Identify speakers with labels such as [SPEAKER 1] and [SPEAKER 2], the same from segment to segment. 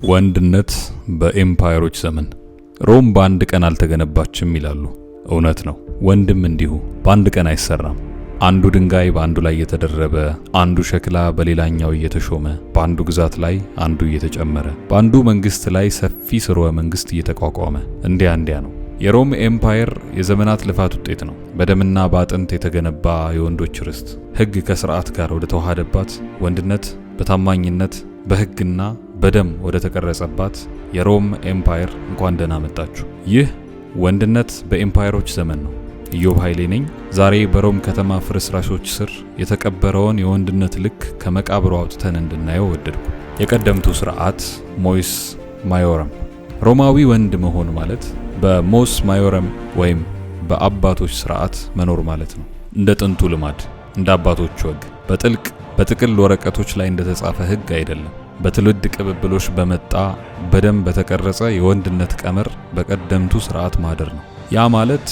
[SPEAKER 1] ወንድነት በኤምፓየሮች ዘመን ሮም በአንድ ቀን አልተገነባችም ይላሉ። እውነት ነው። ወንድም እንዲሁ በአንድ ቀን አይሰራም። አንዱ ድንጋይ በአንዱ ላይ እየተደረበ፣ አንዱ ሸክላ በሌላኛው እየተሾመ፣ በአንዱ ግዛት ላይ አንዱ እየተጨመረ፣ በአንዱ መንግስት ላይ ሰፊ ስርወ መንግስት እየተቋቋመ እንዲያ ነው። የሮም ኤምፓየር የዘመናት ልፋት ውጤት ነው። በደምና በአጥንት የተገነባ የወንዶች ርስት፣ ሕግ ከስርዓት ጋር ወደ ተዋሃደባት፣ ወንድነት በታማኝነት በሕግና በደም ወደ ተቀረጸባት የሮም ኤምፓየር እንኳን ደህና መጣችሁ። ይህ ወንድነት በኤምፓየሮች ዘመን ነው። ኢዮብ ኃይሌ ነኝ። ዛሬ በሮም ከተማ ፍርስራሾች ስር የተቀበረውን የወንድነት ልክ ከመቃብሩ አውጥተን እንድናየው ወደድኩ። የቀደምቱ ስርዓት ሞስ ማዮረም። ሮማዊ ወንድ መሆን ማለት በሞስ ማዮረም ወይም በአባቶች ስርዓት መኖር ማለት ነው። እንደ ጥንቱ ልማድ፣ እንደ አባቶች ወግ፣ በጥቅል ወረቀቶች ላይ እንደተጻፈ ሕግ አይደለም። በትውልድ ቅብብሎሽ በመጣ በደም በተቀረጸ የወንድነት ቀመር በቀደምቱ ስርዓት ማደር ነው። ያ ማለት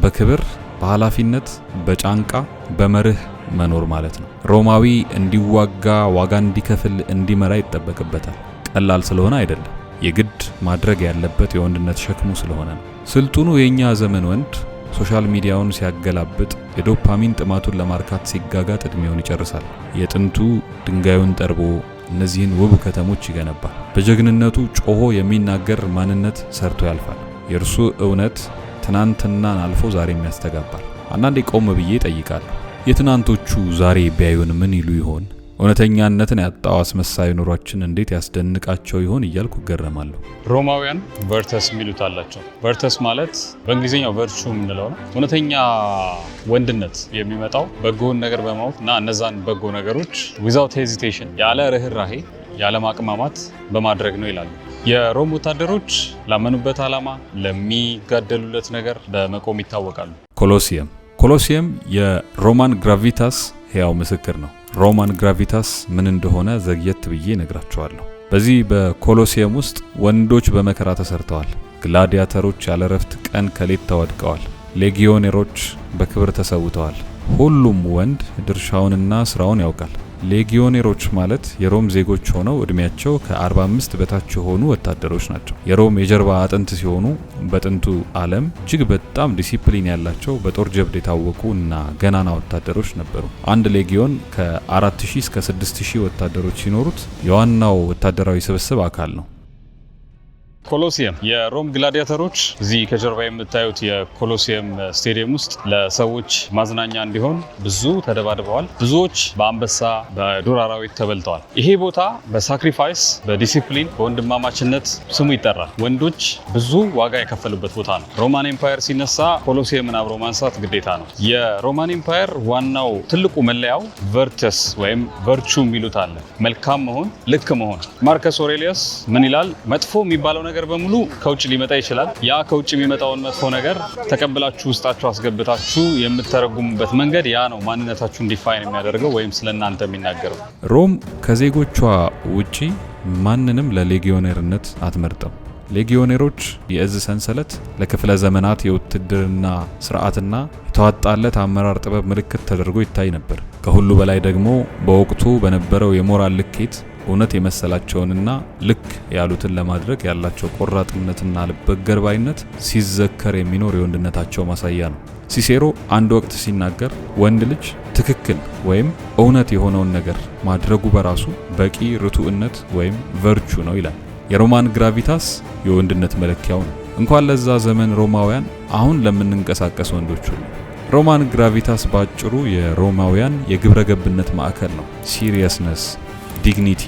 [SPEAKER 1] በክብር፣ በኃላፊነት፣ በጫንቃ፣ በመርህ መኖር ማለት ነው። ሮማዊ እንዲዋጋ፣ ዋጋ እንዲከፍል፣ እንዲመራ ይጠበቅበታል። ቀላል ስለሆነ አይደለም፣ የግድ ማድረግ ያለበት የወንድነት ሸክሙ ስለሆነ ነው። ስልጡኑ የኛ ዘመን ወንድ ሶሻል ሚዲያውን ሲያገላብጥ፣ የዶፓሚን ጥማቱን ለማርካት ሲጋጋጥ እድሜውን ይጨርሳል። የጥንቱ ድንጋዩን ጠርቦ እነዚህን ውብ ከተሞች ይገነባል። በጀግንነቱ ጮሆ የሚናገር ማንነት ሰርቶ ያልፋል። የእርሱ እውነት ትናንትናን አልፎ ዛሬም ያስተጋባል። አንዳንዴ ቆም ብዬ ጠይቃለሁ፣ የትናንቶቹ ዛሬ ቢያዩን ምን ይሉ ይሆን? እውነተኛነትን ያጣው አስመሳይ ኑሯችን እንዴት ያስደንቃቸው ይሆን እያልኩ እገረማለሁ።
[SPEAKER 2] ሮማውያን ቨርተስ የሚሉት አላቸው። ቨርተስ ማለት በእንግሊዝኛው ቨርቹ የምንለው ነው። እውነተኛ ወንድነት የሚመጣው በጎን ነገር በማወቅ እና እነዛን በጎ ነገሮች ዊዛውት ሄዚቴሽን፣ ያለ ርህራሄ፣ ያለ ማቅማማት በማድረግ ነው ይላሉ። የሮም ወታደሮች ላመኑበት ዓላማ፣ ለሚጋደሉለት ነገር በመቆም ይታወቃሉ።
[SPEAKER 1] ኮሎሲየም የሮማን ግራቪታስ ሕያው ምስክር ነው። ሮማን ግራቪታስ ምን እንደሆነ ዘግየት ብዬ ነግራቸዋለሁ። በዚህ በኮሎሲየም ውስጥ ወንዶች በመከራ ተሰርተዋል። ግላዲያተሮች ያለ ረፍት ቀን ከሌት ተወድቀዋል። ሌጊዮኔሮች በክብር ተሰውተዋል። ሁሉም ወንድ ድርሻውንና ስራውን ያውቃል። ሌጊዮኔሮች ማለት የሮም ዜጎች ሆነው እድሜያቸው ከ45 በታች የሆኑ ወታደሮች ናቸው። የሮም የጀርባ አጥንት ሲሆኑ በጥንቱ ዓለም እጅግ በጣም ዲሲፕሊን ያላቸው በጦር ጀብድ የታወቁ እና ገናና ወታደሮች ነበሩ። አንድ ሌጊዮን ከ4000 እስከ 6000 ወታደሮች ሲኖሩት የዋናው ወታደራዊ ስብስብ አካል ነው።
[SPEAKER 2] ኮሎሲየም የሮም ግላዲያተሮች እዚህ ከጀርባ የምታዩት የኮሎሲየም ስቴዲየም ውስጥ ለሰዎች ማዝናኛ እንዲሆን ብዙ ተደባድበዋል። ብዙዎች በአንበሳ በዱር አራዊት ተበልተዋል። ይሄ ቦታ በሳክሪፋይስ በዲሲፕሊን በወንድማማችነት ስሙ ይጠራል። ወንዶች ብዙ ዋጋ የከፈሉበት ቦታ ነው። ሮማን ኤምፓየር ሲነሳ ኮሎሲየምን አብሮ ማንሳት ግዴታ ነው። የሮማን ኤምፓየር ዋናው ትልቁ መለያው ቨርተስ ወይም ቨርቹ የሚሉት አለ። መልካም መሆን፣ ልክ መሆን። ማርከስ ኦሬሊየስ ምን ይላል? መጥፎ የሚባለው ነገር በሙሉ ከውጭ ሊመጣ ይችላል። ያ ከውጭ የሚመጣውን መጥፎ ነገር ተቀብላችሁ ውስጣችሁ አስገብታችሁ የምትተረጉሙበት መንገድ ያ ነው ማንነታችሁን ዲፋይን የሚያደርገው ወይም ስለናንተ የሚናገረው።
[SPEAKER 1] ሮም ከዜጎቿ ውጪ ማንንም ለሌጊዮኔርነት አትመርጠም። ሌጊዮኔሮች የእዝ ሰንሰለት ለክፍለ ዘመናት የውትድርና ስርዓትና የተዋጣለት አመራር ጥበብ ምልክት ተደርጎ ይታይ ነበር። ከሁሉ በላይ ደግሞ በወቅቱ በነበረው የሞራል ልኬት እውነት የመሰላቸውንና ልክ ያሉትን ለማድረግ ያላቸው ቆራጥነትና ልበገርባይነት ሲዘከር የሚኖር የወንድነታቸው ማሳያ ነው። ሲሴሮ አንድ ወቅት ሲናገር ወንድ ልጅ ትክክል ወይም እውነት የሆነውን ነገር ማድረጉ በራሱ በቂ ርቱዕነት ወይም ቨርቹ ነው ይላል። የሮማን ግራቪታስ የወንድነት መለኪያው ነው። እንኳን ለዛ ዘመን ሮማውያን አሁን ለምንንቀሳቀስ ወንዶች ሁሉ ሮማን ግራቪታስ ባጭሩ የሮማውያን የግብረ ገብነት ማዕከል ነው። ሲሪየስነስ፣ ዲግኒቲ፣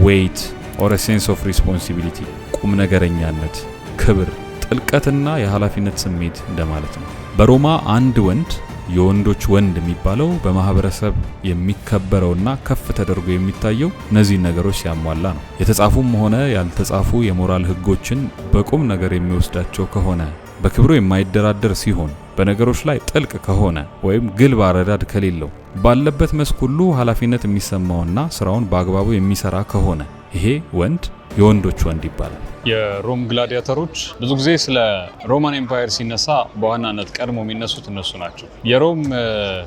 [SPEAKER 1] ዌይት ኦር ሴንስ ኦፍ ሪስፖንሲቢሊቲ፣ ቁም ነገረኛነት፣ ክብር፣ ጥልቀትና የኃላፊነት ስሜት እንደማለት ነው። በሮማ አንድ ወንድ የወንዶች ወንድ የሚባለው በማህበረሰብ የሚከበረውና ከፍ ተደርጎ የሚታየው እነዚህን ነገሮች ሲያሟላ ነው። የተጻፉም ሆነ ያልተጻፉ የሞራል ህጎችን በቁም ነገር የሚወስዳቸው ከሆነ፣ በክብሩ የማይደራደር ሲሆን፣ በነገሮች ላይ ጥልቅ ከሆነ ወይም ግልብ አረዳድ ከሌለው፣ ባለበት መስክ ሁሉ ኃላፊነት የሚሰማውና ስራውን በአግባቡ የሚሰራ ከሆነ ይሄ ወንድ የወንዶች ወንድ ይባላል።
[SPEAKER 2] የሮም ግላዲያተሮች ብዙ ጊዜ ስለ ሮማን ኤምፓየር ሲነሳ በዋናነት ቀድሞ የሚነሱት እነሱ ናቸው። የሮም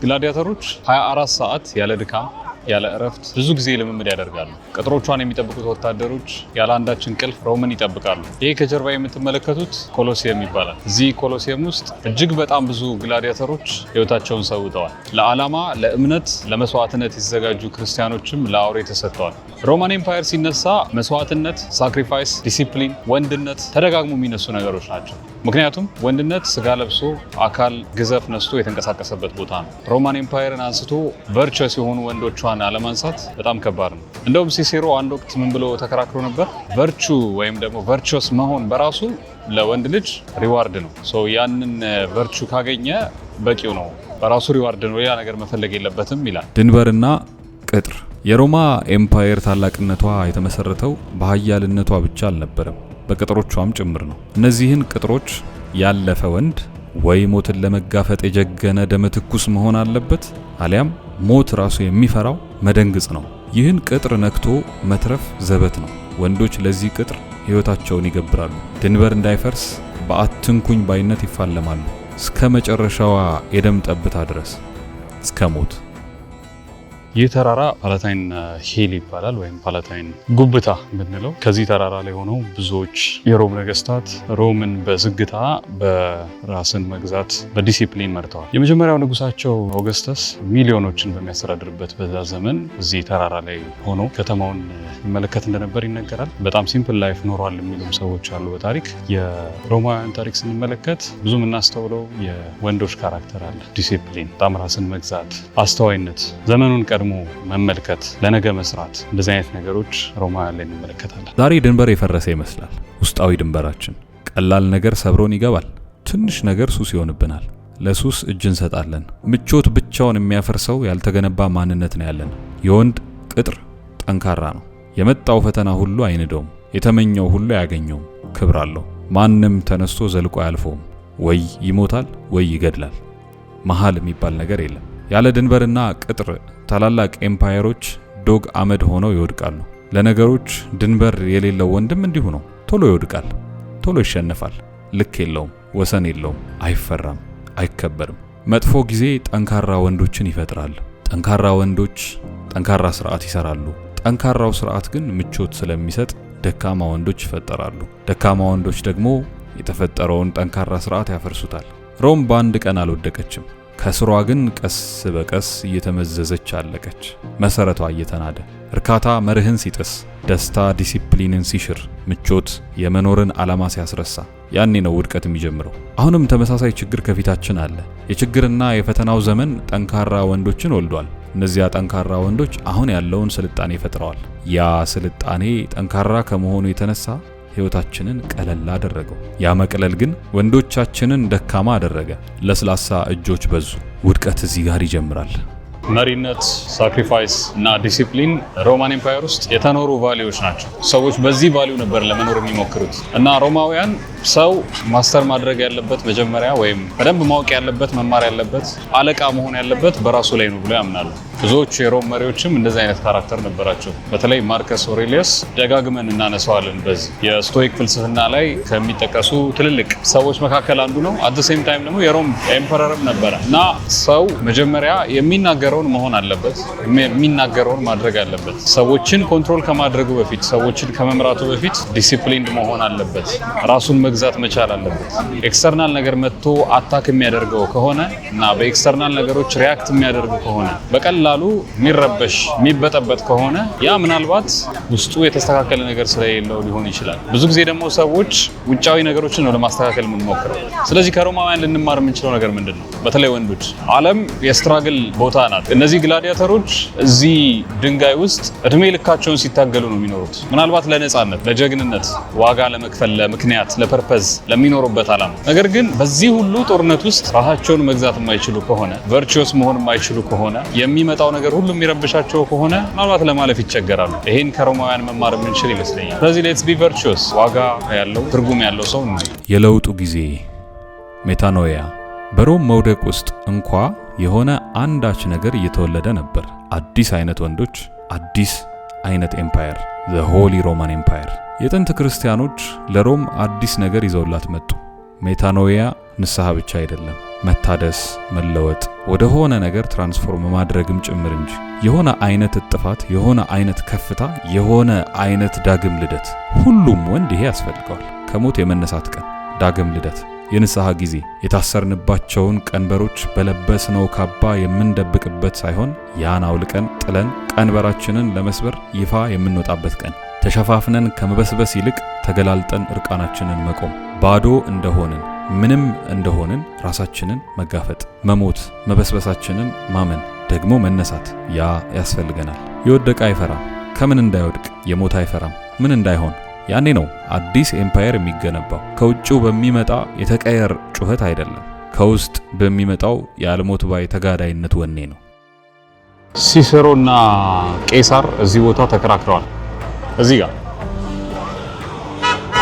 [SPEAKER 2] ግላዲያተሮች 24 ሰዓት ያለ ድካም ያለ እረፍት ብዙ ጊዜ ልምምድ ያደርጋሉ። ቅጥሮቿን የሚጠብቁት ወታደሮች ያለ አንዳች እንቅልፍ ሮምን ይጠብቃሉ። ይህ ከጀርባ የምትመለከቱት ኮሎሲየም ይባላል። እዚህ ኮሎሲየም ውስጥ እጅግ በጣም ብዙ ግላዲያተሮች ህይወታቸውን ሰውተዋል። ለዓላማ፣ ለእምነት፣ ለመስዋዕትነት የተዘጋጁ ክርስቲያኖችም ለአውሬ ተሰጥተዋል። ሮማን ኤምፓየር ሲነሳ መስዋዕትነት፣ ሳክሪፋይስ፣ ዲሲፕሊን፣ ወንድነት ተደጋግሞ የሚነሱ ነገሮች ናቸው። ምክንያቱም ወንድነት ስጋ ለብሶ አካል ግዘፍ ነስቶ የተንቀሳቀሰበት ቦታ ነው። ሮማን ኤምፓየርን አንስቶ ቨርቹስ የሆኑ ወንዶቿን አለማንሳት በጣም ከባድ ነው። እንደውም ሲሴሮ አንድ ወቅት ምን ብሎ ተከራክሮ ነበር? ቨርቹ ወይም ደግሞ ቨርቹስ መሆን በራሱ ለወንድ ልጅ ሪዋርድ ነው። ያንን ቨርቹ ካገኘ በቂው ነው፣ በራሱ ሪዋርድ ነው፣ ሌላ ነገር መፈለግ የለበትም ይላል።
[SPEAKER 1] ድንበርና ቅጥር። የሮማ ኤምፓየር ታላቅነቷ የተመሰረተው በኃያልነቷ ብቻ አልነበረም፣ በቅጥሮቿም ጭምር ነው። እነዚህን ቅጥሮች ያለፈ ወንድ ወይ ሞትን ለመጋፈጥ የጀገነ ደመ ትኩስ መሆን አለበት፣ አሊያም ሞት ራሱ የሚፈራው መደንግጽ ነው። ይህን ቅጥር ነክቶ መትረፍ ዘበት ነው። ወንዶች ለዚህ ቅጥር ሕይወታቸውን ይገብራሉ። ድንበር እንዳይፈርስ በአትንኩኝ ባይነት ይፋለማሉ፣ እስከ መጨረሻዋ የደም ጠብታ ድረስ፣ እስከ ሞት።
[SPEAKER 2] ይህ ተራራ ፓላታይን ሂል ይባላል፣ ወይም ፓላታይን ጉብታ ብንለው። ከዚህ ተራራ ላይ ሆነው ብዙዎች የሮም ነገስታት ሮምን በዝግታ በራስን መግዛት በዲሲፕሊን መርተዋል። የመጀመሪያው ንጉሳቸው ኦገስተስ ሚሊዮኖችን በሚያስተዳድርበት በዛ ዘመን እዚህ ተራራ ላይ ሆኖ ከተማውን ይመለከት እንደነበር ይነገራል። በጣም ሲምፕል ላይፍ ኖሯል የሚሉም ሰዎች አሉ። በታሪክ የሮማውያን ታሪክ ስንመለከት ብዙ የምናስተውለው የወንዶች ካራክተር አለ። ዲሲፕሊን፣ በጣም ራስን መግዛት፣ አስተዋይነት፣ ዘመኑን ቀድሞ መመልከት፣ ለነገ መስራት፣ እንደዚህ አይነት ነገሮች ሮማውያን ላይ እንመለከታለን።
[SPEAKER 1] ዛሬ ድንበር የፈረሰ ይመስላል። ውስጣዊ ድንበራችን ቀላል ነገር ሰብሮን ይገባል። ትንሽ ነገር ሱስ ይሆንብናል። ለሱስ እጅ እንሰጣለን። ምቾት ብቻውን የሚያፈርሰው ያልተገነባ ማንነት ነው ያለን። የወንድ ቅጥር ጠንካራ ነው። የመጣው ፈተና ሁሉ አይንደውም። የተመኘው ሁሉ አያገኘውም። ክብር አለው። ማንም ተነስቶ ዘልቆ አያልፈውም። ወይ ይሞታል ወይ ይገድላል። መሃል የሚባል ነገር የለም። ያለ ድንበርና ቅጥር ታላላቅ ኤምፓየሮች ዶግ አመድ ሆነው ይወድቃሉ። ለነገሮች ድንበር የሌለው ወንድም እንዲሁ ነው። ቶሎ ይወድቃል፣ ቶሎ ይሸነፋል። ልክ የለውም፣ ወሰን የለውም፣ አይፈራም፣ አይከበርም። መጥፎ ጊዜ ጠንካራ ወንዶችን ይፈጥራል። ጠንካራ ወንዶች ጠንካራ ስርዓት ይሰራሉ። ጠንካራው ስርዓት ግን ምቾት ስለሚሰጥ ደካማ ወንዶች ይፈጠራሉ። ደካማ ወንዶች ደግሞ የተፈጠረውን ጠንካራ ስርዓት ያፈርሱታል። ሮም በአንድ ቀን አልወደቀችም። ከስሯ ግን ቀስ በቀስ እየተመዘዘች አለቀች። መሰረቷ እየተናደ፣ እርካታ መርህን ሲጥስ፣ ደስታ ዲሲፕሊንን ሲሽር፣ ምቾት የመኖርን ዓላማ ሲያስረሳ፣ ያኔ ነው ውድቀት የሚጀምረው። አሁንም ተመሳሳይ ችግር ከፊታችን አለ። የችግርና የፈተናው ዘመን ጠንካራ ወንዶችን ወልዷል። እነዚያ ጠንካራ ወንዶች አሁን ያለውን ስልጣኔ ፈጥረዋል። ያ ስልጣኔ ጠንካራ ከመሆኑ የተነሳ ሕይወታችንን ቀለል አደረገው። ያ መቅለል ግን ወንዶቻችንን ደካማ አደረገ። ለስላሳ እጆች በዙ። ውድቀት እዚህ ጋር ይጀምራል።
[SPEAKER 2] መሪነት፣ ሳክሪፋይስ እና ዲሲፕሊን ሮማን ኤምፓየር ውስጥ የተኖሩ ቫሊዎች ናቸው። ሰዎች በዚህ ቫሊው ነበር ለመኖር የሚሞክሩት እና ሮማውያን ሰው ማስተር ማድረግ ያለበት መጀመሪያ ወይም በደንብ ማወቅ ያለበት መማር ያለበት አለቃ መሆን ያለበት በራሱ ላይ ነው ብለው ያምናሉ። ብዙዎቹ የሮም መሪዎችም እንደዚህ አይነት ካራክተር ነበራቸው። በተለይ ማርከስ ኦሬሊየስ ደጋግመን እናነሳዋለን። በዚህ የስቶይክ ፍልስፍና ላይ ከሚጠቀሱ ትልልቅ ሰዎች መካከል አንዱ ነው። አት ዘ ሴም ታይም ደግሞ የሮም ኤምፐረርም ነበረ እና ሰው መጀመሪያ የሚናገረውን መሆን አለበት፣ የሚናገረውን ማድረግ አለበት። ሰዎችን ኮንትሮል ከማድረጉ በፊት፣ ሰዎችን ከመምራቱ በፊት ዲሲፕሊንድ መሆን አለበት። ራሱን መግዛት መቻል አለበት። ኤክስተርናል ነገር መጥቶ አታክ የሚያደርገው ከሆነ እና በኤክስተርናል ነገሮች ሪያክት የሚያደርጉ ከሆነ በቀላሉ የሚረበሽ የሚበጠበጥ ከሆነ ያ ምናልባት ውስጡ የተስተካከለ ነገር ስለሌለው ሊሆን ይችላል። ብዙ ጊዜ ደግሞ ሰዎች ውጫዊ ነገሮችን ነው ለማስተካከል የምንሞክረው። ስለዚህ ከሮማውያን ልንማር የምንችለው ነገር ምንድን ነው? በተለይ ወንዶች፣ ዓለም የስትራግል ቦታ ናት። እነዚህ ግላዲያተሮች እዚህ ድንጋይ ውስጥ እድሜ ልካቸውን ሲታገሉ ነው የሚኖሩት። ምናልባት ለነፃነት፣ ለጀግንነት ዋጋ ለመክፈል፣ ለምክንያት፣ ለፐርፐዝ ለሚኖሩበት ዓላማ። ነገር ግን በዚህ ሁሉ ጦርነት ውስጥ ራሳቸውን መግዛት የማይችሉ ከሆነ፣ ቨርቹስ መሆን የማይችሉ ከሆነ፣ የሚመጣው ነገር ሁሉ የሚረብሻቸው ከሆነ ምናልባት ለማለፍ ይቸገራሉ። ይሄን ከሮማውያን መማር የምንችል ይመስለኛል። ስለዚህ ሌትስ ቢ ቨርቹስ፣ ዋጋ ያለው ትርጉም ያለው ሰው ነው።
[SPEAKER 1] የለውጡ ጊዜ ሜታኖያ። በሮም መውደቅ ውስጥ እንኳ የሆነ አንዳች ነገር እየተወለደ ነበር። አዲስ አይነት ወንዶች፣ አዲስ አይነት ኤምፓየር፣ ዘ ሆሊ ሮማን ኤምፓየር። የጥንት ክርስቲያኖች ለሮም አዲስ ነገር ይዘውላት መጡ። ሜታኖያ ንስሐ ብቻ አይደለም፣ መታደስ፣ መለወጥ፣ ወደ ሆነ ነገር ትራንስፎርም ማድረግም ጭምር እንጂ። የሆነ አይነት እጥፋት፣ የሆነ አይነት ከፍታ፣ የሆነ አይነት ዳግም ልደት። ሁሉም ወንድ ይሄ ያስፈልገዋል። ከሞት የመነሳት ቀን፣ ዳግም ልደት፣ የንስሐ ጊዜ፣ የታሰርንባቸውን ቀንበሮች በለበስነው ካባ የምንደብቅበት ሳይሆን ያን አውልቀን ጥለን ቀንበራችንን ለመስበር ይፋ የምንወጣበት ቀን። ተሸፋፍነን ከመበስበስ ይልቅ ተገላልጠን እርቃናችንን መቆም፣ ባዶ እንደሆንን ምንም እንደሆንን ራሳችንን መጋፈጥ፣ መሞት፣ መበስበሳችንን ማመን፣ ደግሞ መነሳት፣ ያ ያስፈልገናል። የወደቀ አይፈራም፣ ከምን እንዳይወድቅ። የሞተ አይፈራም፣ ምን እንዳይሆን። ያኔ ነው አዲስ ኤምፓየር የሚገነባው። ከውጭው በሚመጣ የተቀየር ጩኸት አይደለም፣ ከውስጥ በሚመጣው የአልሞት ባይ ተጋዳይነት ወኔ ነው።
[SPEAKER 2] ሲሰሮና ቄሳር እዚህ ቦታ ተከራክረዋል። እዚህ ጋር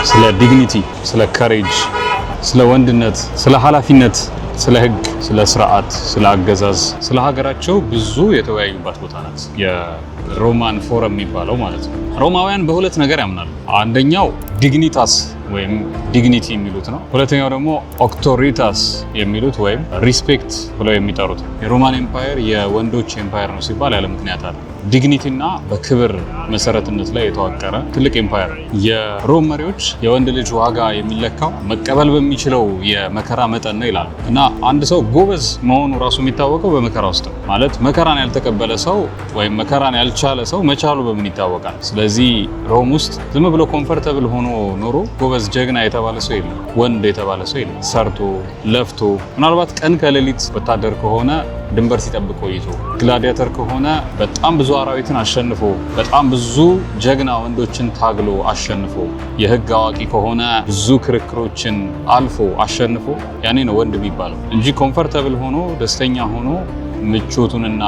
[SPEAKER 2] ስለ ዲግኒቲ፣ ስለ ካሬጅ፣ ስለ ወንድነት፣ ስለ ኃላፊነት፣ ስለ ሕግ፣ ስለ ስርዓት፣ ስለ አገዛዝ፣ ስለ ሀገራቸው ብዙ የተወያዩባት ቦታ ናት። የሮማን ፎረም የሚባለው ማለት ነው። ሮማውያን በሁለት ነገር ያምናሉ። አንደኛው ዲግኒታስ ወይም ዲግኒቲ የሚሉት ነው። ሁለተኛው ደግሞ ኦክቶሪታስ የሚሉት ወይም ሪስፔክት ብለው የሚጠሩት። የሮማን ኤምፓየር የወንዶች ኤምፓየር ነው ሲባል ያለ ምክንያት አለ። ዲግኒቲና በክብር መሰረትነት ላይ የተዋቀረ ትልቅ ኤምፓየር። የሮም መሪዎች የወንድ ልጅ ዋጋ የሚለካው መቀበል በሚችለው የመከራ መጠን ነው ይላሉ። እና አንድ ሰው ጎበዝ መሆኑ ራሱ የሚታወቀው በመከራ ውስጥ ነው። ማለት መከራን ያልተቀበለ ሰው ወይም መከራን ያልቻለ ሰው መቻሉ በምን ይታወቃል? ስለዚህ ሮም ውስጥ ዝም ብሎ ኮምፈርተብል ሆኖ ኖሮ ጎበዝ ጀግና የተባለ ሰው የለም፣ ወንድ የተባለ ሰው የለም። ሰርቶ ለፍቶ ምናልባት ቀን ከሌሊት ወታደር ከሆነ ድንበር ሲጠብቅ ቆይቶ፣ ግላዲያተር ከሆነ በጣም ብዙ አራዊትን አሸንፎ፣ በጣም ብዙ ጀግና ወንዶችን ታግሎ አሸንፎ፣ የህግ አዋቂ ከሆነ ብዙ ክርክሮችን አልፎ አሸንፎ፣ ያኔ ነው ወንድ የሚባለው እንጂ ኮምፈርተብል ሆኖ ደስተኛ ሆኖ ምቾቱንና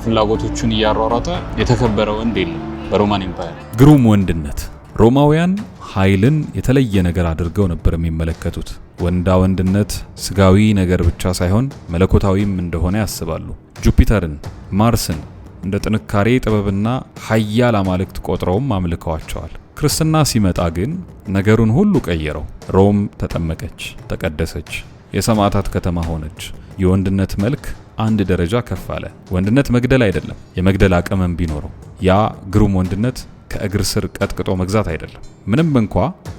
[SPEAKER 2] ፍላጎቶቹን እያሯሯጠ የተከበረ ወንድ የለም በሮማን ኤምፓየር።
[SPEAKER 1] ግሩም ወንድነት። ሮማውያን ኃይልን የተለየ ነገር አድርገው ነበር የሚመለከቱት። ወንዳ ወንድነት ስጋዊ ነገር ብቻ ሳይሆን መለኮታዊም እንደሆነ ያስባሉ። ጁፒተርን፣ ማርስን እንደ ጥንካሬ ጥበብና ኃያል አማልክት ቆጥረውም አምልከዋቸዋል። ክርስትና ሲመጣ ግን ነገሩን ሁሉ ቀየረው። ሮም ተጠመቀች፣ ተቀደሰች፣ የሰማዕታት ከተማ ሆነች። የወንድነት መልክ አንድ ደረጃ ከፍ አለ። ወንድነት መግደል አይደለም፣ የመግደል አቅምም ቢኖረው ያ ግሩም ወንድነት ከእግር ስር ቀጥቅጦ መግዛት አይደለም፣ ምንም እንኳ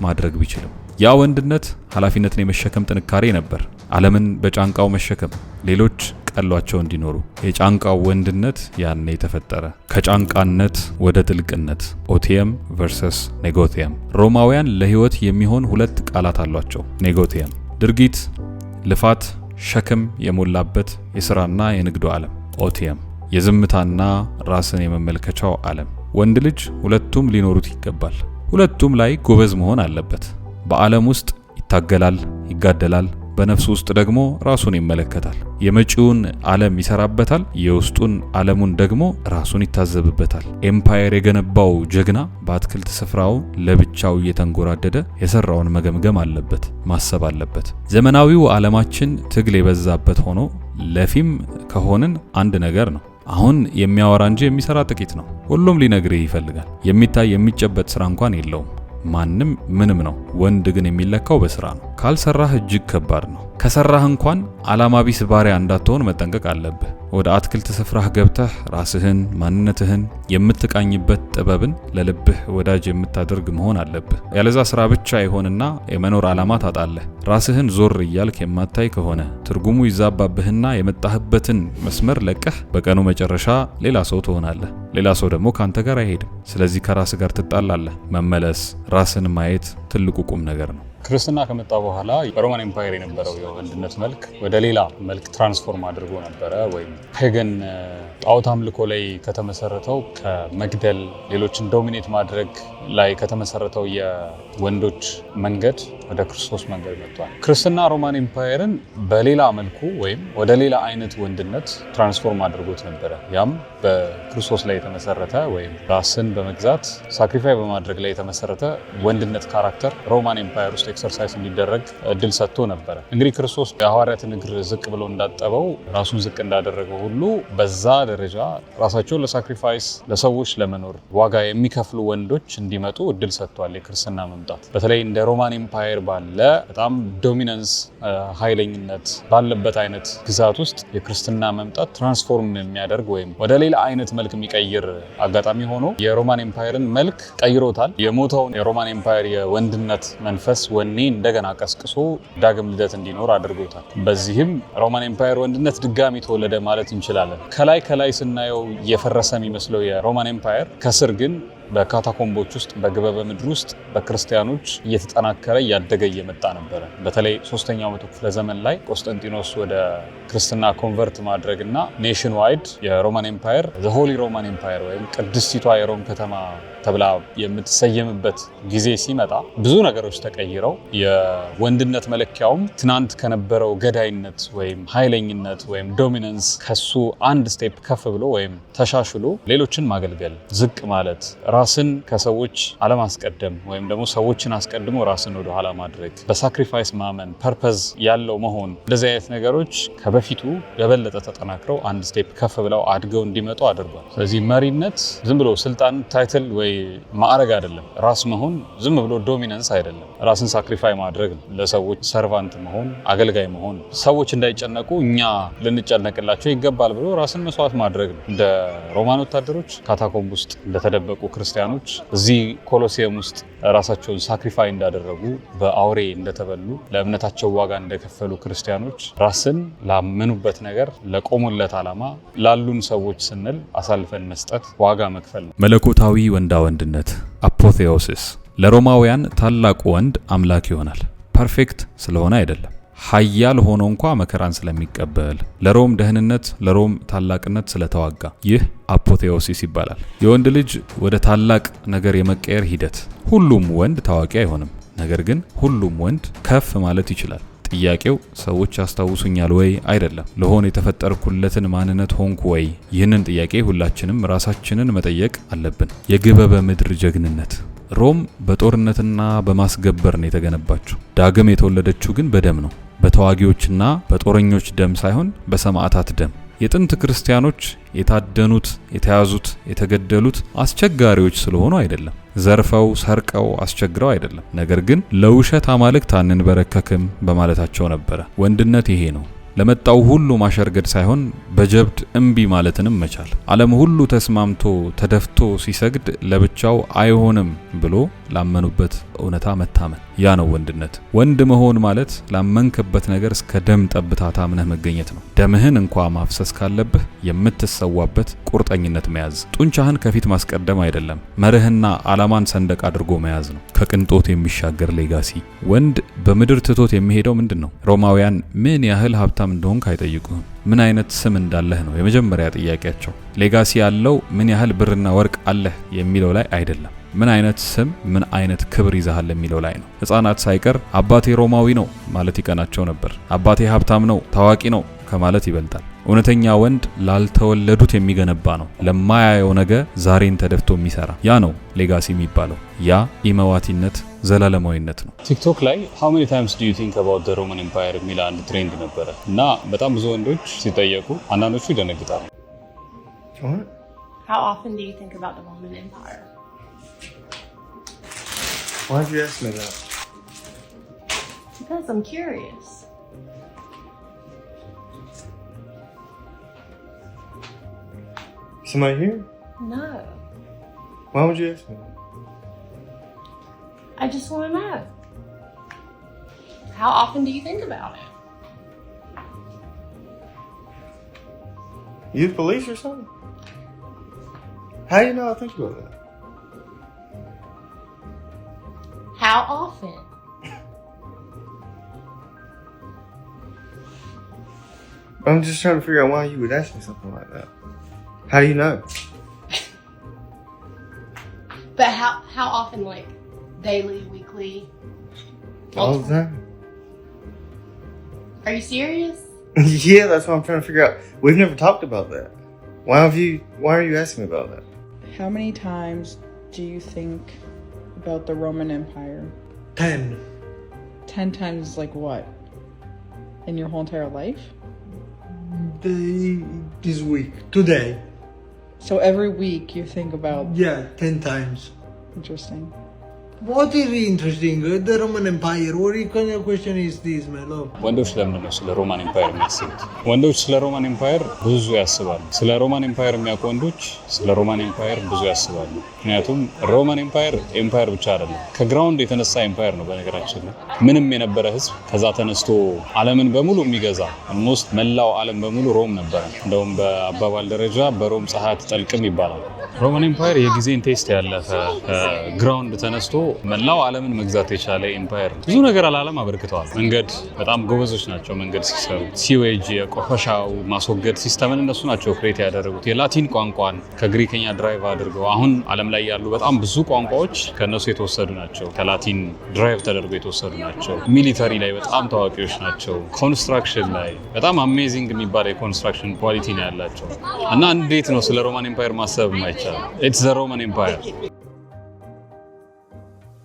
[SPEAKER 1] ማድረግ ቢችልም። ያ ወንድነት ኃላፊነትን የመሸከም ጥንካሬ ነበር። ዓለምን በጫንቃው መሸከም፣ ሌሎች ቀሏቸው እንዲኖሩ። የጫንቃው ወንድነት ያኔ ተፈጠረ። ከጫንቃነት ወደ ጥልቅነት። ኦቲየም ቨርሰስ ኔጎቲየም። ሮማውያን ለህይወት የሚሆን ሁለት ቃላት አሏቸው። ኔጎቲየም ድርጊት፣ ልፋት፣ ሸክም የሞላበት የሥራና የንግዱ ዓለም። ኦቲየም የዝምታና ራስን የመመልከቻው ዓለም። ወንድ ልጅ ሁለቱም ሊኖሩት ይገባል። ሁለቱም ላይ ጎበዝ መሆን አለበት። በዓለም ውስጥ ይታገላል፣ ይጋደላል። በነፍሱ ውስጥ ደግሞ ራሱን ይመለከታል። የመጪውን ዓለም ይሰራበታል፣ የውስጡን ዓለሙን ደግሞ ራሱን ይታዘብበታል። ኤምፓየር የገነባው ጀግና በአትክልት ስፍራው ለብቻው እየተንጎራደደ የሰራውን መገምገም አለበት፣ ማሰብ አለበት። ዘመናዊው ዓለማችን ትግል የበዛበት ሆኖ ለፊም ከሆንን አንድ ነገር ነው። አሁን የሚያወራ እንጂ የሚሰራ ጥቂት ነው። ሁሉም ሊነግርህ ይፈልጋል። የሚታይ የሚጨበጥ ስራ እንኳን የለውም። ማንም ምንም ነው። ወንድ ግን የሚለካው በስራ ነው። ካልሰራህ እጅግ ከባድ ነው። ከሰራህ እንኳን ዓላማ ቢስ ባሪያ እንዳትሆን መጠንቀቅ አለብህ። ወደ አትክልት ስፍራህ ገብተህ ራስህን፣ ማንነትህን የምትቃኝበት ጥበብን ለልብህ ወዳጅ የምታደርግ መሆን አለብህ። ያለዛ ስራ ብቻ ይሆንና የመኖር ዓላማ ታጣለህ። ራስህን ዞር እያልክ የማታይ ከሆነ ትርጉሙ ይዛባብህና የመጣህበትን መስመር ለቀህ በቀኑ መጨረሻ ሌላ ሰው ትሆናለህ። ሌላ ሰው ደግሞ ካንተ ጋር አይሄድም። ስለዚህ ከራስህ ጋር ትጣላለህ። መመለስ፣ ራስን ማየት ትልቁ ቁም ነገር ነው።
[SPEAKER 2] ክርስትና ከመጣ በኋላ በሮማን ኤምፓየር የነበረው የወንድነት መልክ ወደ ሌላ መልክ ትራንስፎርም አድርጎ ነበረ። ወይም ፔገን ጣዖት አምልኮ ላይ ከተመሰረተው ከመግደል ሌሎችን ዶሚኔት ማድረግ ላይ ከተመሰረተው የወንዶች መንገድ ወደ ክርስቶስ መንገድ መጥቷል። ክርስትና ሮማን ኤምፓየርን በሌላ መልኩ ወይም ወደ ሌላ አይነት ወንድነት ትራንስፎርም አድርጎት ነበረ። ያም በክርስቶስ ላይ የተመሰረተ ወይም ራስን በመግዛት ሳክሪፋይ በማድረግ ላይ የተመሰረተ ወንድነት ካራክተር ሮማን ኤምፓየር ውስጥ ኤክሰርሳይዝ እንዲደረግ እድል ሰጥቶ ነበረ። እንግዲህ ክርስቶስ የሐዋርያትን እግር ዝቅ ብሎ እንዳጠበው ራሱን ዝቅ እንዳደረገው ሁሉ በዛ ደረጃ ራሳቸውን ለሳክሪፋይስ ለሰዎች ለመኖር ዋጋ የሚከፍሉ ወንዶች እንዲመጡ እድል ሰጥቷል የክርስትና መምጣት። በተለይ እንደ ሮማን ኤምፓየር ባለ በጣም ዶሚናንስ ኃይለኝነት ባለበት አይነት ግዛት ውስጥ የክርስትና መምጣት ትራንስፎርም የሚያደርግ ወይም ወደ ሌላ አይነት መልክ የሚቀይር አጋጣሚ ሆኖ የሮማን ኤምፓየርን መልክ ቀይሮታል። የሞተውን የሮማን ኤምፓየር የወንድነት መንፈስ ወኔ እንደገና ቀስቅሶ ዳግም ልደት እንዲኖር አድርጎታል። በዚህም ሮማን ኤምፓየር ወንድነት ድጋሚ ተወለደ ማለት እንችላለን። ከላይ ስናየው የፈረሰ የሚመስለው የሮማን ኤምፓየር ከስር ግን በካታኮምቦች ውስጥ በግበበ ምድር ውስጥ በክርስቲያኖች እየተጠናከረ እያደገ እየመጣ ነበረ። በተለይ 3ኛው መቶ ክፍለ ዘመን ላይ ቆስጠንጢኖስ ወደ ክርስትና ኮንቨርት ማድረግና ኔሽን ዋይድ የሮማን ኤምፓየር ዘ ሆሊ ሮማን ኤምፓየር ወይም ቅድስቲቷ የሮም ከተማ ተብላ የምትሰየምበት ጊዜ ሲመጣ ብዙ ነገሮች ተቀይረው የወንድነት መለኪያውም ትናንት ከነበረው ገዳይነት ወይም ኃይለኝነት ወይም ዶሚናንስ ከሱ አንድ ስቴፕ ከፍ ብሎ ወይም ተሻሽሎ ሌሎችን ማገልገል፣ ዝቅ ማለት፣ ራስን ከሰዎች አለማስቀደም ወይም ደግሞ ሰዎችን አስቀድሞ ራስን ወደ ኋላ ማድረግ፣ በሳክሪፋይስ ማመን፣ ፐርፐዝ ያለው መሆን፣ እንደዚህ አይነት ነገሮች ከበፊቱ የበለጠ ተጠናክረው አንድ ስቴፕ ከፍ ብለው አድገው እንዲመጡ አድርጓል። ስለዚህ መሪነት ዝም ብሎ ስልጣን፣ ታይትል ወይ ማዕረግ አይደለም። ራስ መሆን ዝም ብሎ ዶሚናንስ አይደለም። ራስን ሳክሪፋይ ማድረግ ነው። ለሰዎች ሰርቫንት መሆን፣ አገልጋይ መሆን፣ ሰዎች እንዳይጨነቁ እኛ ልንጨነቅላቸው ይገባል ብሎ ራስን መስዋዕት ማድረግ ነው። እንደ ሮማን ወታደሮች ካታኮምብ ውስጥ እንደተደበቁ ክርስቲያኖች እዚህ ኮሎሲየም ውስጥ ራሳቸውን ሳክሪፋይ እንዳደረጉ፣ በአውሬ እንደተበሉ፣ ለእምነታቸው ዋጋ እንደከፈሉ ክርስቲያኖች ራስን ላመኑበት ነገር፣ ለቆሙለት ዓላማ ላሉን ሰዎች ስንል አሳልፈን መስጠት፣ ዋጋ መክፈል ነው።
[SPEAKER 1] መለኮታዊ ወንዳ ወንድነት አፖቴዎሲስ ለሮማውያን ታላቁ ወንድ አምላክ ይሆናል። ፐርፌክት ስለሆነ አይደለም፣ ኃያል ሆኖ እንኳ መከራን ስለሚቀበል፣ ለሮም ደህንነት፣ ለሮም ታላቅነት ስለተዋጋ፣ ይህ አፖቴዎሲስ ይባላል። የወንድ ልጅ ወደ ታላቅ ነገር የመቀየር ሂደት። ሁሉም ወንድ ታዋቂ አይሆንም፣ ነገር ግን ሁሉም ወንድ ከፍ ማለት ይችላል። ጥያቄው ሰዎች ያስታውሱኛል ወይ አይደለም፣ ለሆነ የተፈጠርኩለትን ማንነት ሆንኩ ወይ? ይህንን ጥያቄ ሁላችንም ራሳችንን መጠየቅ አለብን። የግበበ ምድር ጀግንነት ሮም በጦርነትና በማስገበር ነው የተገነባችው። ዳግም የተወለደችው ግን በደም ነው። በተዋጊዎችና በጦረኞች ደም ሳይሆን በሰማዕታት ደም። የጥንት ክርስቲያኖች የታደኑት፣ የተያዙት፣ የተገደሉት አስቸጋሪዎች ስለሆኑ አይደለም። ዘርፈው ሰርቀው አስቸግረው አይደለም። ነገር ግን ለውሸት አማልክት አንንበረከክም በማለታቸው ነበረ። ወንድነት ይሄ ነው። ለመጣው ሁሉ ማሸርገድ ሳይሆን በጀብድ እምቢ ማለትንም መቻል። ዓለም ሁሉ ተስማምቶ ተደፍቶ ሲሰግድ ለብቻው አይሆንም ብሎ ላመኑበት እውነታ መታመን፣ ያ ነው ወንድነት። ወንድ መሆን ማለት ላመንክበት ነገር እስከ ደም ጠብታ ታምነህ መገኘት ነው። ደምህን እንኳ ማፍሰስ ካለብህ የምትሰዋበት ቁርጠኝነት መያዝ። ጡንቻህን ከፊት ማስቀደም አይደለም፣ መርህና ዓላማን ሰንደቅ አድርጎ መያዝ ነው። ከቅንጦት የሚሻገር ሌጋሲ። ወንድ በምድር ትቶት የሚሄደው ምንድን ነው? ሮማውያን ምን ያህል ሀብታም እንደሆንክ አይጠይቁህም። ምን አይነት ስም እንዳለህ ነው የመጀመሪያ ጥያቄያቸው። ሌጋሲ ያለው ምን ያህል ብርና ወርቅ አለህ የሚለው ላይ አይደለም። ምን አይነት ስም፣ ምን አይነት ክብር ይዛሃል የሚለው ላይ ነው። ሕፃናት ሳይቀር አባቴ ሮማዊ ነው ማለት ይቀናቸው ነበር። አባቴ ሀብታም ነው፣ ታዋቂ ነው ከማለት ይበልጣል። እውነተኛ ወንድ ላልተወለዱት የሚገነባ ነው። ለማያየው ነገ ዛሬን ተደፍቶ የሚሰራ፣ ያ ነው ሌጋሲ የሚባለው። ያ ኢመዋቲነት፣ ዘላለማዊነት ነው።
[SPEAKER 2] ቲክቶክ ላይ how many times do you think about the Roman Empire የሚል አንድ ትሬንድ ነበረ እና በጣም ብዙ ወንዶች ሲጠየቁ አንዳንዶቹ ይደነግጣሉ።
[SPEAKER 3] How often do you think about the Roman Empire?
[SPEAKER 4] Why did you ask me that?
[SPEAKER 3] Because I'm curious.
[SPEAKER 4] Somebody here?
[SPEAKER 3] No.
[SPEAKER 4] Why would you ask me that?
[SPEAKER 3] I just want to know. How often do you think about it?
[SPEAKER 4] You the police or something? How do you know I think about that?
[SPEAKER 3] How often?
[SPEAKER 4] I'm just trying to figure out why you would ask me something like that. How do you know?
[SPEAKER 3] But how often, like daily, weekly?
[SPEAKER 4] All the time.
[SPEAKER 3] Are you serious?
[SPEAKER 4] Yeah, that's what I'm trying to figure out. We've never talked about that. Why are you asking me about that?
[SPEAKER 5] How many times do you think about the Roman Empire?
[SPEAKER 4] 10.
[SPEAKER 5] 10 times like what? In your whole entire life?
[SPEAKER 4] This week. Today.
[SPEAKER 5] So every week you think about...
[SPEAKER 6] Yeah, 10 times.
[SPEAKER 5] Interesting.
[SPEAKER 6] What is interesting? The Roman Empire. What kind of question is this, my love?
[SPEAKER 2] ወንዶች ለምን ነው ስለ ሮማን ኤምፓየር የሚያስቡት? ወንዶች ስለ ሮማን ኤምፓየር ብዙ ያስባሉ። ስለ ሮማን ኤምፓየር የሚያውቁ ወንዶች ስለ ሮማን ኤምፓየር ብዙ ያስባሉ። ምክንያቱም ሮማን ኤምፓየር ብቻ አይደለም፣ ከግራውንድ የተነሳ ኤምፓየር ነው። በነገራችን ላይ ምንም የነበረ ህዝብ ከዛ ተነስቶ ዓለምን በሙሉ የሚገዛ ኦልሞስት መላው ዓለም በሙሉ ሮም ነበረ። እንደውም በአባባል ደረጃ በሮም ፀሐይ አትጠልቅም ይባላል። ሮማን ኤምፓየር የጊዜን ቴስት ያለፈ ግራውንድ ተነስቶ መላው ዓለምን መግዛት የቻለ ኤምፓየር ነው። ብዙ ነገር አላለም አበርክተዋል። መንገድ በጣም ጎበዞች ናቸው። መንገድ ሲሰሩ ሲዌጅ የቆሻሻው ማስወገድ ሲስተምን እነሱ ናቸው ክሬት ያደረጉት። የላቲን ቋንቋን ከግሪክኛ ድራይቭ አድርገው አሁን ዓለም ላይ ያሉ በጣም ብዙ ቋንቋዎች ከነሱ የተወሰዱ ናቸው። ከላቲን ድራይቭ ተደርገው የተወሰዱ ናቸው። ሚሊተሪ ላይ በጣም ታዋቂዎች ናቸው። ኮንስትራክሽን ላይ በጣም አሜዚንግ የሚባል የኮንስትራክሽን ኳሊቲ ነው ያላቸው እና እንዴት ነው ስለ ሮማን ኤምፓየር ማሰብ የማይቻል? It's the Roman Empire.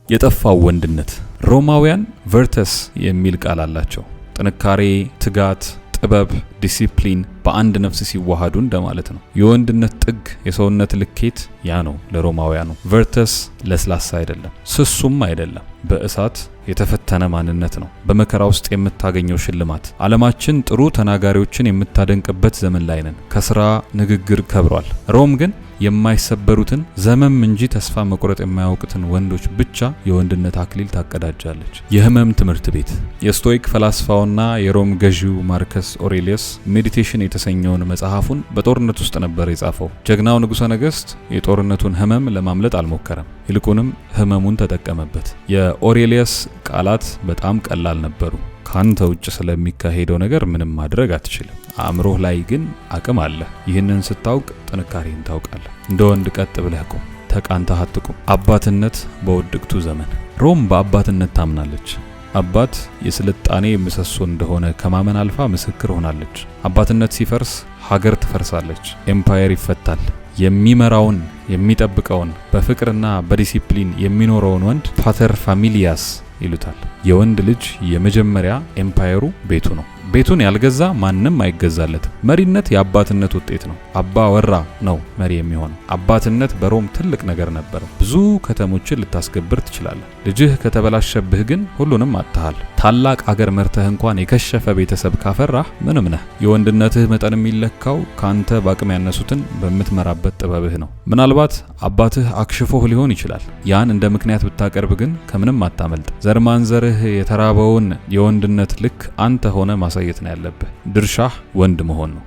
[SPEAKER 1] የጠፋው ወንድነት ሮማውያን ቨርተስ የሚል ቃል አላቸው። ጥንካሬ፣ ትጋት፣ ጥበብ፣ ዲሲፕሊን በአንድ ነፍስ ሲዋሃዱ እንደማለት ነው። የወንድነት ጥግ የሰውነት ልኬት ያ ነው ለሮማውያኑ። ቨርተስ ለስላሳ አይደለም፣ ስሱም አይደለም። በእሳት የተፈተነ ማንነት ነው። በመከራ ውስጥ የምታገኘው ሽልማት። ዓለማችን ጥሩ ተናጋሪዎችን የምታደንቅበት ዘመን ላይ ነን። ከስራ ንግግር ከብሯል። ሮም ግን የማይሰበሩትን ዘመም እንጂ ተስፋ መቁረጥ የማያውቁትን ወንዶች ብቻ የወንድነት አክሊል ታቀዳጃለች። የህመም ትምህርት ቤት የስቶይክ ፈላስፋውና የሮም ገዢው ማርከስ ኦሬሊየስ ሜዲቴሽን የተሰኘውን መጽሐፉን በጦርነት ውስጥ ነበር የጻፈው። ጀግናው ንጉሠ ነገሥት የጦርነቱን ህመም ለማምለጥ አልሞከረም፣ ይልቁንም ህመሙን ተጠቀመበት። የኦሬሊየስ ቃላት በጣም ቀላል ነበሩ። ካንተ ውጭ ስለሚካሄደው ነገር ምንም ማድረግ አትችልም፣ አእምሮህ ላይ ግን አቅም አለ። ይህንን ስታውቅ ጥንካሬን ታውቃለህ። እንደ ወንድ ቀጥ ብለህ ቁም፣ ተቃንተህ አትቁም። አባትነት በውድቅቱ ዘመን ሮም በአባትነት ታምናለች። አባት የስልጣኔ ምሰሶ እንደሆነ ከማመን አልፋ ምስክር ሆናለች። አባትነት ሲፈርስ ሀገር ትፈርሳለች፣ ኤምፓየር ይፈታል። የሚመራውን የሚጠብቀውን በፍቅርና በዲሲፕሊን የሚኖረውን ወንድ ፓተር ፋሚሊያስ ይሉታል። የወንድ ልጅ የመጀመሪያ ኤምፓየሩ ቤቱ ነው። ቤቱን ያልገዛ ማንም አይገዛለትም። መሪነት የአባትነት ውጤት ነው። አባ ወራ ነው መሪ የሚሆነው። አባትነት በሮም ትልቅ ነገር ነበር። ብዙ ከተሞችን ልታስገብር ትችላለህ። ልጅህ ከተበላሸብህ ግን ሁሉንም አጥተሃል። ታላቅ አገር መርተህ እንኳን የከሸፈ ቤተሰብ ካፈራህ ምንም ነህ። የወንድነትህ መጠን የሚለካው ካንተ በአቅም ያነሱትን በምትመራበት ጥበብህ ነው። ምናልባት አባትህ አክሽፎህ ሊሆን ይችላል። ያን እንደ ምክንያት ብታቀርብ ግን ከምንም አታመልጥ። ዘርማንዘርህ የተራበውን የወንድነት ልክ አንተ ሆነ ማሳየት ነው ያለብህ። ድርሻህ ወንድ መሆን ነው።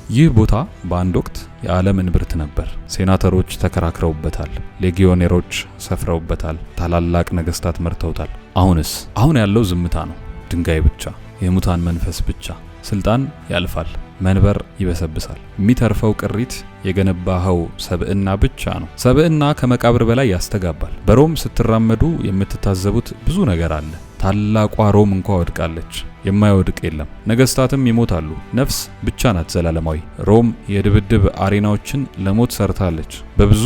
[SPEAKER 1] ይህ ቦታ በአንድ ወቅት የዓለም እንብርት ነበር። ሴናተሮች ተከራክረውበታል፣ ሌጊዮኔሮች ሰፍረውበታል፣ ታላላቅ ነገስታት መርተውታል። አሁን ያለው ዝምታ ነው። ድንጋይ ብቻ፣ የሙታን መንፈስ ብቻ። ስልጣን ያልፋል፣ መንበር ይበሰብሳል። የሚተርፈው ቅሪት የገነባኸው ሰብዕና ብቻ ነው። ሰብዕና ከመቃብር በላይ ያስተጋባል። በሮም ስትራመዱ የምትታዘቡት ብዙ ነገር አለ። ታላቋ ሮም እንኳ ወድቃለች፣ የማይወድቅ የለም። ነገስታትም ይሞታሉ፣ ነፍስ ብቻ ናት ዘላለማዊ። ሮም የድብድብ አሬናዎችን ለሞት ሰርታለች። በብዙ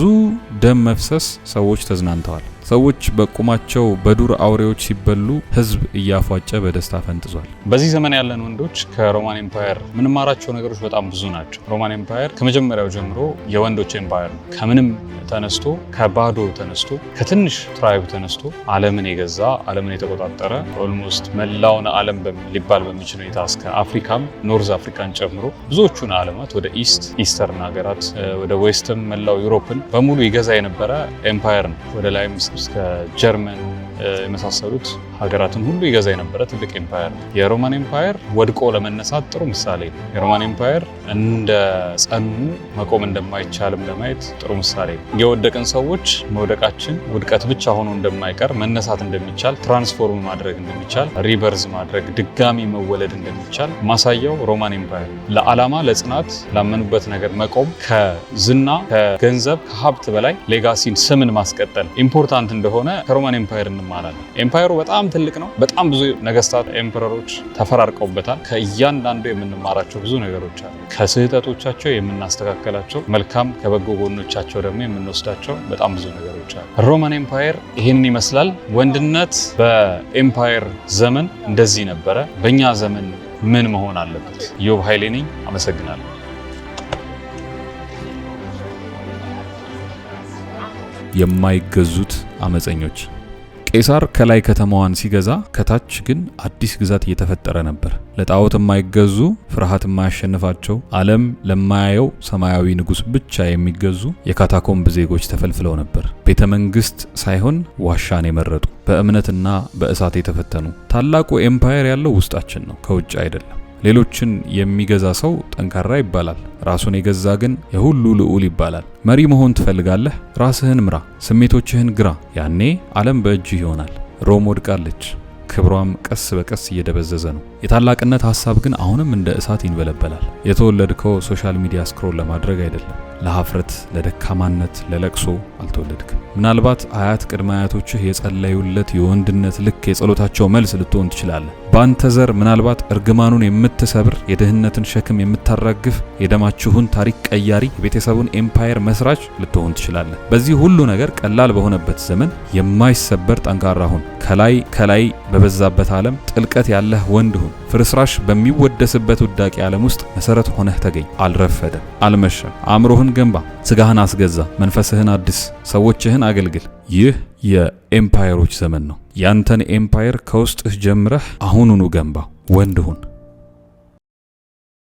[SPEAKER 1] ደም መፍሰስ ሰዎች ተዝናንተዋል። ሰዎች በቁማቸው በዱር አውሬዎች ሲበሉ ህዝብ እያፏጨ በደስታ ፈንጥዟል።
[SPEAKER 2] በዚህ ዘመን ያለን ወንዶች ከሮማን ኤምፓየር ምንማራቸው ነገሮች በጣም ብዙ ናቸው። ሮማን ኤምፓየር ከመጀመሪያው ጀምሮ የወንዶች ኤምፓየር ነው። ከምንም ተነስቶ ከባዶ ተነስቶ ከትንሽ ትራይብ ተነስቶ ዓለምን የገዛ ዓለምን የተቆጣጠረ ኦልሞስት መላውን ዓለም ሊባል በሚችል ሁኔታ እስከ አፍሪካም ኖርዝ አፍሪካን ጨምሮ ብዙዎቹን ዓለማት ወደ ኢስተርን ሀገራት ወደ ዌስትም መላው ዩሮፕን በሙሉ ይገዛ የነበረ ኤምፓየር ነው። ወደ ላይም እስከ ጀርመን የመሳሰሉት ሀገራትን ሁሉ ይገዛ የነበረ ትልቅ ኤምፓየር ነው። የሮማን ኤምፓየር ወድቆ ለመነሳት ጥሩ ምሳሌ ነው። የሮማን ኤምፓየር እንደ ጸኑ መቆም እንደማይቻልም ለማየት ጥሩ ምሳሌ ነው። የወደቅን ሰዎች መውደቃችን ውድቀት ብቻ ሆኖ እንደማይቀር፣ መነሳት እንደሚቻል፣ ትራንስፎርም ማድረግ እንደሚቻል፣ ሪበርዝ ማድረግ ድጋሚ መወለድ እንደሚቻል ማሳያው ሮማን ኤምፓየር። ለዓላማ ለጽናት ላመኑበት ነገር መቆም ከዝና ከገንዘብ ከሀብት በላይ ሌጋሲን ስምን ማስቀጠል ኢምፖርታንት እንደሆነ ከሮማን ኤምፓየር እንማራለን። ኤምፓየሩ በጣም ትልቅ ነው። በጣም ብዙ ነገስታት ኤምፐረሮች ተፈራርቀውበታል። ከእያንዳንዱ የምንማራቸው ብዙ ነገሮች አሉ። ከስህተቶቻቸው የምናስተካከላቸው፣ መልካም ከበጎ ጎኖቻቸው ደግሞ የምንወስዳቸው በጣም ብዙ ነገሮች አሉ። ሮማን ኤምፓየር ይህንን ይመስላል። ወንድነት በኤምፓየር ዘመን እንደዚህ ነበረ። በእኛ ዘመን ምን መሆን አለበት? ኢዮብ ኃይሌ ነኝ። አመሰግናለሁ።
[SPEAKER 1] የማይገዙት አመፀኞች። ቄሳር ከላይ ከተማዋን ሲገዛ ከታች ግን አዲስ ግዛት እየተፈጠረ ነበር። ለጣዖት የማይገዙ፣ ፍርሃት የማያሸንፋቸው፣ ዓለም ለማያየው ሰማያዊ ንጉስ ብቻ የሚገዙ የካታኮምብ ዜጎች ተፈልፍለው ነበር። ቤተ መንግስት ሳይሆን ዋሻን የመረጡ፣ በእምነትና በእሳት የተፈተኑ። ታላቁ ኤምፓየር ያለው ውስጣችን ነው፣ ከውጭ አይደለም። ሌሎችን የሚገዛ ሰው ጠንካራ ይባላል። ራሱን የገዛ ግን የሁሉ ልዑል ይባላል። መሪ መሆን ትፈልጋለህ? ራስህን ምራ፣ ስሜቶችህን ግራ። ያኔ ዓለም በእጅህ ይሆናል። ሮም ወድቃለች፣ ክብሯም ቀስ በቀስ እየደበዘዘ ነው። የታላቅነት ሐሳብ ግን አሁንም እንደ እሳት ይንበለበላል። የተወለድከው ሶሻል ሚዲያ ስክሮል ለማድረግ አይደለም። ለሀፍረት፣ ለደካማነት፣ ለለቅሶ አልተወለድክም። ምናልባት አያት ቅድመ አያቶችህ የጸለዩለት የወንድነት ልክ የጸሎታቸው መልስ ልትሆን ትችላለህ። ባንተ ዘር ምናልባት እርግማኑን የምትሰብር፣ የድህነትን ሸክም የምታራግፍ፣ የደማችሁን ታሪክ ቀያሪ፣ የቤተሰቡን ኤምፓየር መስራች ልትሆን ትችላለህ። በዚህ ሁሉ ነገር ቀላል በሆነበት ዘመን የማይሰበር ጠንካራ ሁን። ከላይ በበዛበት ዓለም ጥልቀት ያለህ ወንድ ሁን። ፍርስራሽ በሚወደስበት ውዳቂ ዓለም ውስጥ መሰረት ሆነህ ተገኝ። አልረፈደም፣ አልመሸም። አእምሮህን ገንባ፣ ስጋህን አስገዛ፣ መንፈስህን አድስ፣ ሰዎችህን አገልግል። ይህ የኤምፓየሮች ዘመን ነው። ያንተን ኤምፓየር ከውስጥህ ጀምረህ አሁኑኑ ገንባ። ወንድ ሁን።